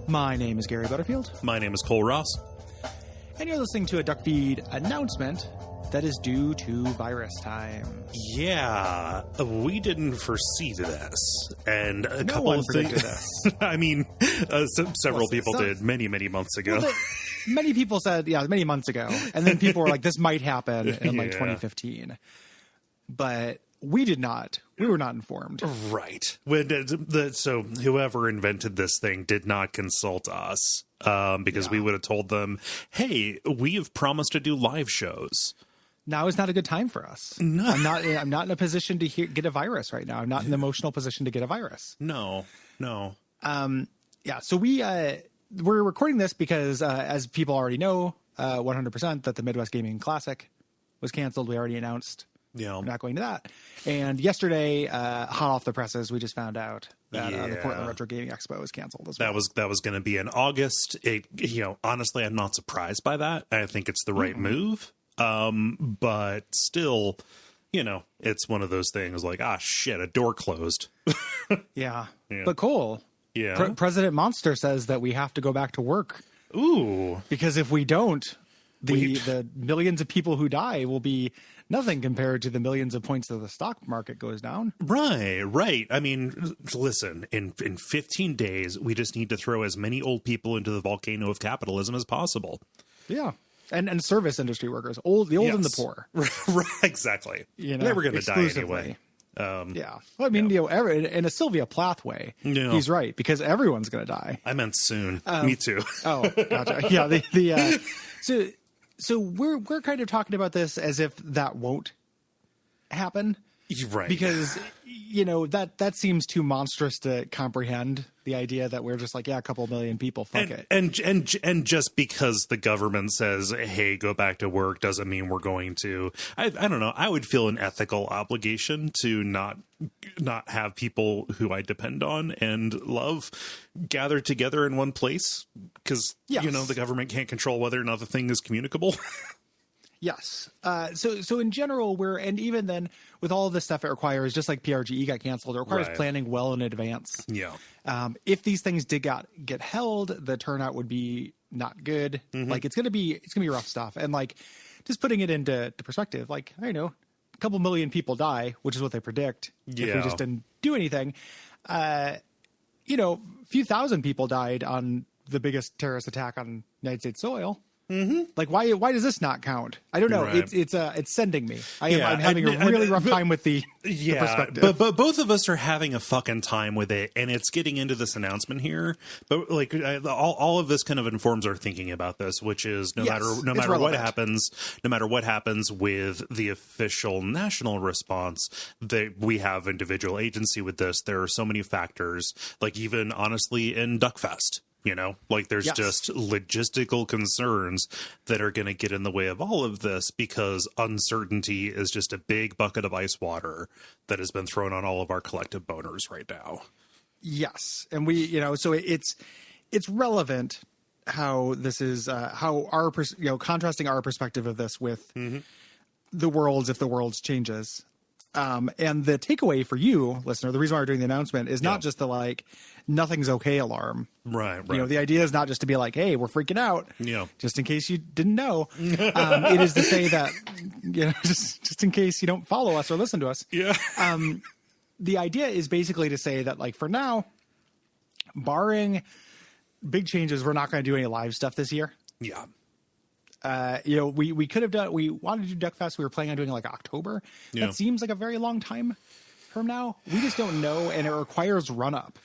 My name is Gary Butterfield. My name is Cole Ross. And you're listening to a Duckfeed announcement that is due to virus time. Yeah, we didn't foresee this. And a No couple one of predicted things. this. I mean, several people did many months ago. Well, many people said, many months ago. And then people were like, this might happen in like 2015. But we did not. We were not informed. Right. So whoever invented this thing did not consult us because we would have told them, hey, we have promised to do live shows. Now is not a good time for us. No. I'm not in a position to get a virus right now. I'm not in an emotional position to get a virus. No. So we're recording this because as people already know, 100% that the Midwest Gaming Classic was canceled. We already announced. Yeah. We're not going to that. And yesterday, hot off the presses, we just found out that the Portland Retro Gaming Expo was canceled as well. That was going to be in August. Honestly, I'm not surprised by that. I think it's the right move. But still, it's one of those things like, shit, a door closed. Yeah. But Cole, President Monster says that we have to go back to work. Ooh. Because if we don't, the millions of people who die will be nothing compared to the millions of points that the stock market goes down. Right. I mean, listen, in 15 days, we just need to throw as many old people into the volcano of capitalism as possible. Yeah. And service industry workers, the old and the poor. Right, exactly. They were going to die anyway. Well, I mean, in a Sylvia Plath way, he's right, because everyone's going to die. I meant soon. Me too. Oh, gotcha. Yeah. So we're kind of talking about this as if that won't happen. Right. Because, that seems too monstrous to comprehend, the idea that we're just like, a couple million people, fuck it. And just because the government says, hey, go back to work doesn't mean we're going to. I don't know. I would feel an ethical obligation to not have people who I depend on and love gather together in one place because, the government can't control whether or not the thing is communicable. Yes. So in general, and even then with all of this stuff, it requires, just like PRGE got canceled, it requires planning well in advance. Yeah. If these things did get held, the turnout would be not good. Mm-hmm. Like it's going to be rough stuff. And like just putting it into perspective, like, I don't know, a couple million people die, which is what they predict. If we just didn't do anything, a few thousand people died on the biggest terrorist attack on United States soil. Mm-hmm. Like why does this not count? I don't know. Right. It's sending me. I'm having a really rough time with the perspective. But both of us are having a fucking time with it, and it's getting into this announcement here. But like all of this kind of informs our thinking about this, which is no matter what happens with the official national response, that we have individual agency with this. There are so many factors, like even honestly in Duckfest. There's just logistical concerns that are going to get in the way of all of this because uncertainty is just a big bucket of ice water that has been thrown on all of our collective boners right now. Yes. And we, so it's relevant how this is, how our, contrasting our perspective of this with the world's, if the world's changes. And the takeaway for you, listener, the reason why we're doing the announcement is not just the nothing's okay alarm. Right. The idea is not just to be like, hey, we're freaking out. Just in case you didn't know. It is to say that, just in case you don't follow us or listen to us. Yeah. The idea is basically to say that for now, barring big changes, we're not going to do any live stuff this year. Yeah. We could have done, we wanted to do Duckfest. We were planning on doing October. That seems like a very long time from now. We just don't know. And it requires run up.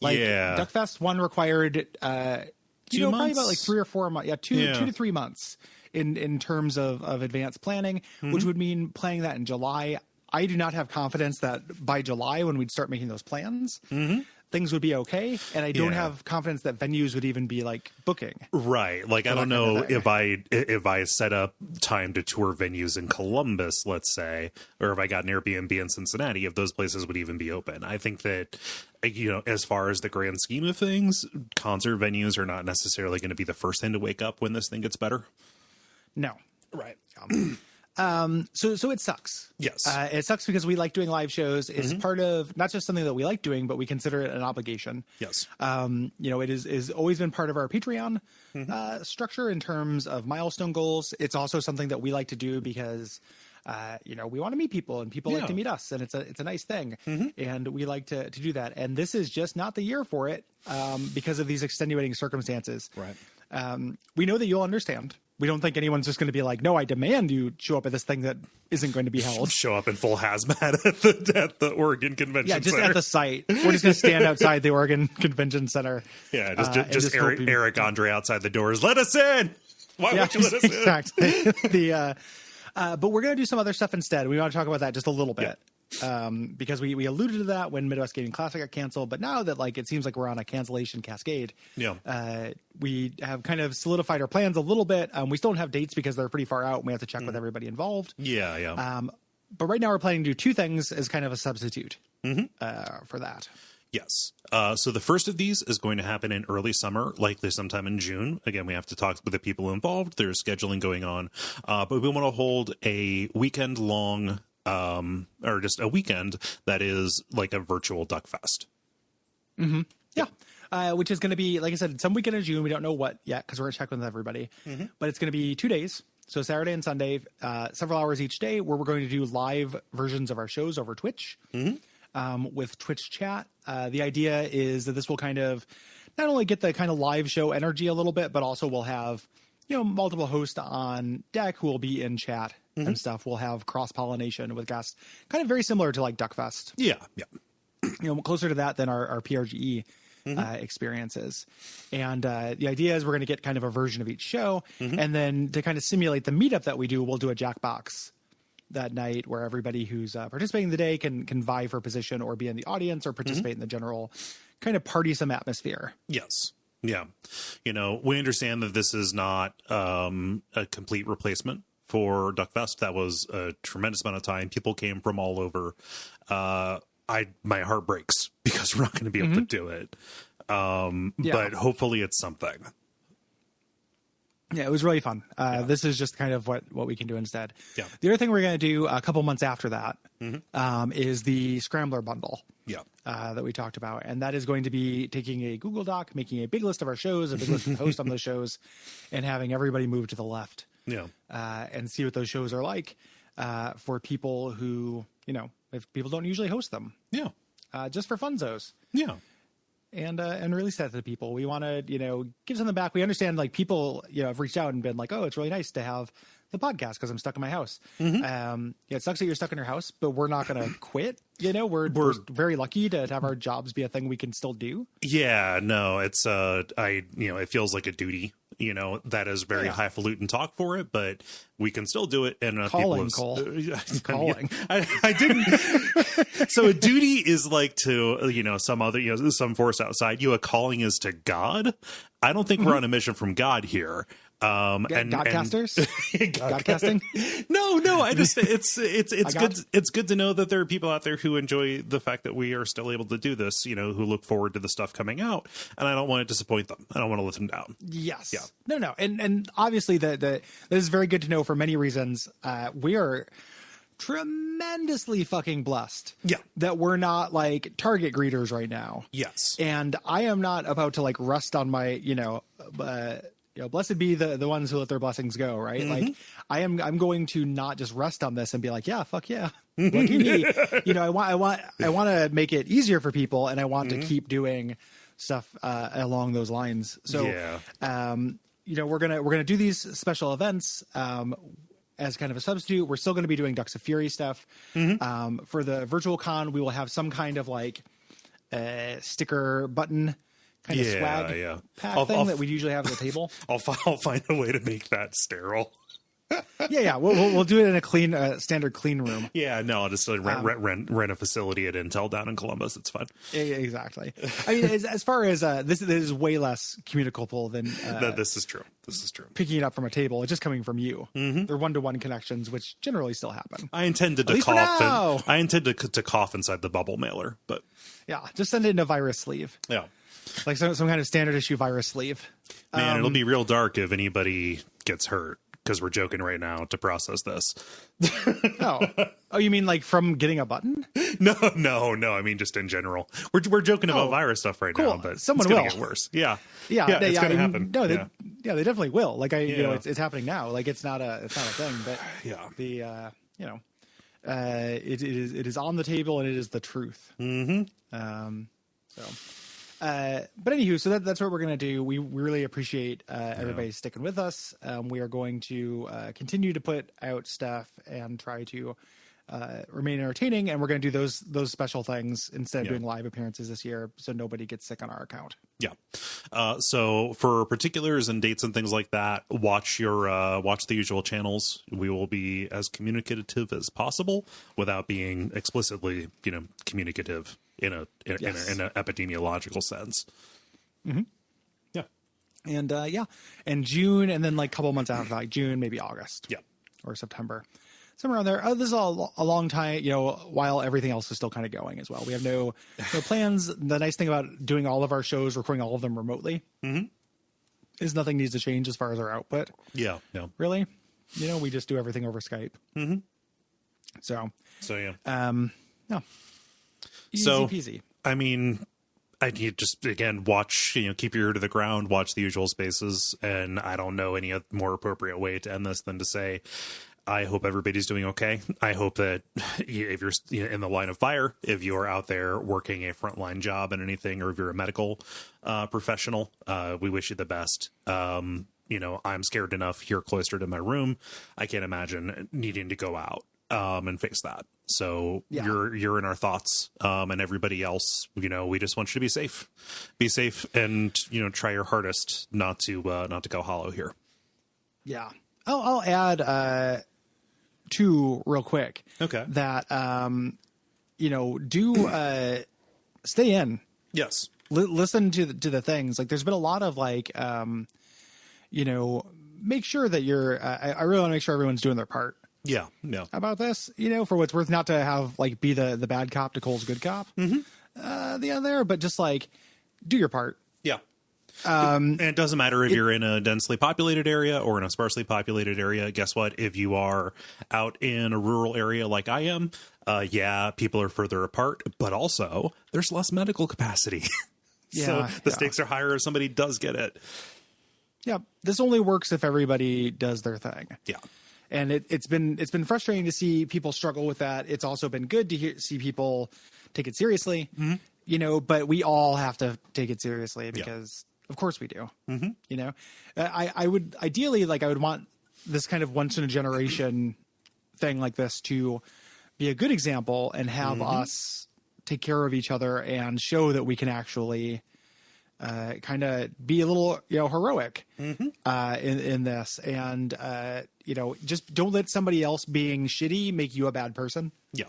Duckfest 1 required, 2 months? Probably about 3 or 4 months. 2 to 3 months in terms of advanced planning, which would mean playing that in July. I do not have confidence that by July, when we'd start making those plans, things would be okay. And I don't have confidence that venues would even be booking. Right. I don't know if I set up time to tour venues in Columbus, let's say, or if I got an Airbnb in Cincinnati, if those places would even be open. I think that, as far as the grand scheme of things, concert venues are not necessarily going to be the first thing to wake up when this thing gets better. No. Right. So it sucks. Yes. It sucks because we like doing live shows. It's part of not just something that we like doing, but we consider it an obligation. Yes. It is always been part of our Patreon structure in terms of milestone goals. It's also something that we like to do because we want to meet people and people like to meet us, and it's a nice thing. And we like to do that. And this is just not the year for it because of these extenuating circumstances. Right. We know that you'll understand. We don't think anyone's just going to be like, no, I demand you show up at this thing that isn't going to be held. Show up in full hazmat at the Oregon Convention Center. Yeah, just at the site. We're just going to stand outside the Oregon Convention Center. Yeah, just Eric Andre outside the doors. Let us in! Why won't you let us in? Exactly. But we're going to do some other stuff instead. We want to talk about that just a little bit. Because we alluded to that when Midwest Gaming Classic got canceled, but now that it seems like we're on a cancellation cascade, we have kind of solidified our plans a little bit. We still don't have dates because they're pretty far out and we have to check with everybody involved. But right now we're planning to do two things as kind of a substitute for that. Yes. So the first of these is going to happen in early summer, likely sometime in June. Again, we have to talk with the people involved. There's scheduling going on. But we want to hold a weekend long or just a weekend that is like a virtual Duckfest. Which is going to be, like I said, some weekend in June. We don't know what yet because we're going to check with everybody. But it's going to be 2 days. So Saturday and Sunday, several hours each day, where we're going to do live versions of our shows over Twitch with Twitch chat. The idea is that this will kind of not only get the kind of live show energy a little bit, but also we'll have multiple hosts on deck who will be in chat and stuff. We'll have cross-pollination with guests, kind of very similar to like Duckfest. Yeah. Closer to that than our PRGE experiences. And the idea is we're going to get kind of a version of each show. And then to kind of simulate the meetup that we do, we'll do a Jackbox that night where everybody who's participating in the day can vie for position or be in the audience or participate in the general kind of party-some atmosphere. Yes. Yeah. We understand that this is not a complete replacement for Duckfest. That was a tremendous amount of time. People came from all over. My heart breaks because we're not going to be able to do it. But hopefully it's something. Yeah, it was really fun. This is just kind of what we can do instead. Yeah. The other thing we're going to do a couple months after that is the Scrambler Bundle. That we talked about. And that is going to be taking a Google Doc, making a big list of our shows, a big list of hosts on those shows, and having everybody move to the left. And see what those shows are like for people who, if people don't usually host them. Just for funzos. And release that to the people. We want to, give something back. We understand people, have reached out and been like, oh, it's really nice to have the podcast because I'm stuck in my house. It sucks that you're stuck in your house, but we're not going to quit. We're very lucky to have our jobs be a thing we can still do. Yeah, no, it's it feels like a duty. That is very highfalutin talk for it, but we can still do it. And calling. I didn't. So a duty is like to some force outside you. A calling is to God. I don't think we're on a mission from God here. Godcasters? Godcasting? No. I just it's good. It's good to know that there are people out there who enjoy the fact that we are still able to do this. Who look forward to the stuff coming out, and I don't want to disappoint them. I don't want to let them down. Yes. Yeah. No. And obviously this is very good to know for many reasons. We are tremendously fucking blessed that we're not like Target greeters right now. Yes. And I am not about to rest on my blessed be the ones who let their blessings go, right? Like I'm going to not just rest on this and be like, yeah, fuck yeah, lucky me. I want to make it easier for people, and I want to keep doing stuff along those lines. So, we're gonna do these special events as kind of a substitute. We're still going to be doing Ducks of Fury stuff. For the virtual con, we will have some kind of sticker button kind of swag pack thing that we usually have at the table. I'll find a way to make that sterile. We'll do it in a clean, standard clean room. I'll just rent a facility at Intel down in Columbus. It's fun. Exactly. I mean, as far as this is way less communicable than this is true. Picking it up from a table, it's just coming from you. They're one-to-one connections, which generally still happen. I intended to cough. I intended to cough inside the bubble mailer, but just send it in a virus sleeve. Like some kind of standard issue virus sleeve. Man, it'll be real dark if anybody gets hurt. because we're joking right now, to process this. Oh, you mean like from getting a button? No. I mean, just in general, we're joking about virus stuff right now, but someone it's will gonna get worse. Yeah, it's gonna happen. No, they definitely will. Like you know, it's happening now. Like it's not a thing, but it is on the table and it is the truth. But anywho, so that's what we're going to do. We really appreciate everybody sticking with us. We are going to continue to put out stuff and try to remain entertaining. And we're going to do those special things instead of doing live appearances this year, so nobody gets sick on our account. Yeah. So for particulars and dates and things like that, watch the usual channels. We will be as communicative as possible without being explicitly, communicative in an epidemiological sense. Yeah. And June, and then like a couple months after, like June, maybe August, or September, somewhere around there. This is a long time, while everything else is still kind of going as well. We have no plans. The nice thing about doing all of our shows, recording all of them remotely, is nothing needs to change as far as our output. Yeah, no, really, we just do everything over Skype. So yeah, no. Easy peasy. I mean, I need just, again, watch, keep your ear to the ground, watch the usual spaces. And I don't know any more appropriate way to end this than to say, I hope everybody's doing okay. I hope that if you're in the line of fire, if you're out there working a frontline job and anything, or if you're a medical professional, we wish you the best. I'm scared enough here cloistered in my room. I can't imagine needing to go out and face that. So you're in our thoughts, and everybody else, we just want you to be safe, and try your hardest not to go hollow here. Yeah. I'll add, two real quick. Okay. That, do, stay in. Yes. Listen to the things. Like there's been a lot of like, make sure that you're, I really want to make sure everyone's doing their part. Yeah. About this, for what it's worth, not to have like be the bad cop to Cole's good cop, but just like do your part. Yeah. And it doesn't matter if you're in a densely populated area or in a sparsely populated area. Guess what? If you are out in a rural area like I am, people are further apart, but also there's less medical capacity. So the stakes are higher if somebody does get it. Yeah. This only works if everybody does their thing. Yeah. And it's been frustrating to see people struggle with that. It's also been good to see people take it seriously, but we all have to take it seriously because of course we do. I would ideally, I would want this kind of once in a generation thing like this to be a good example and have us take care of each other and show that we can actually kind of be a little, heroic in this. And, just don't let somebody else being shitty make you a bad person. Yeah.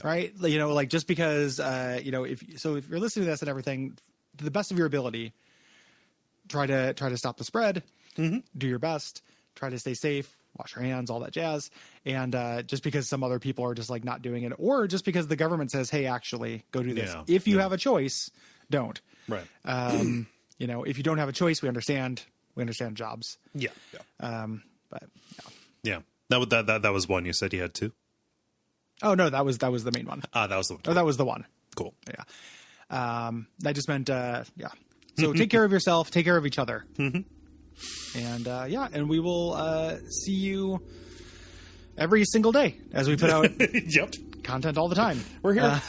Right. Just because, if you're listening to this and everything, to the best of your ability, try to stop the spread, do your best, try to stay safe, wash your hands, all that jazz. And just because some other people are just like not doing it, or just because the government says, hey, actually go do this. If you have a choice, don't. Right. If you don't have a choice, we understand jobs. Yeah. But yeah. That was one you said you had two. Oh no, that was the main one. That was the one. Oh, that was the one. Cool. Yeah. That just meant So take care of yourself, take care of each other. And and we will see you every single day as we put out content all the time. We're here.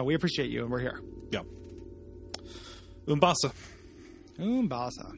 We appreciate you and we're here. Yeah. Umbasa. Umbasa.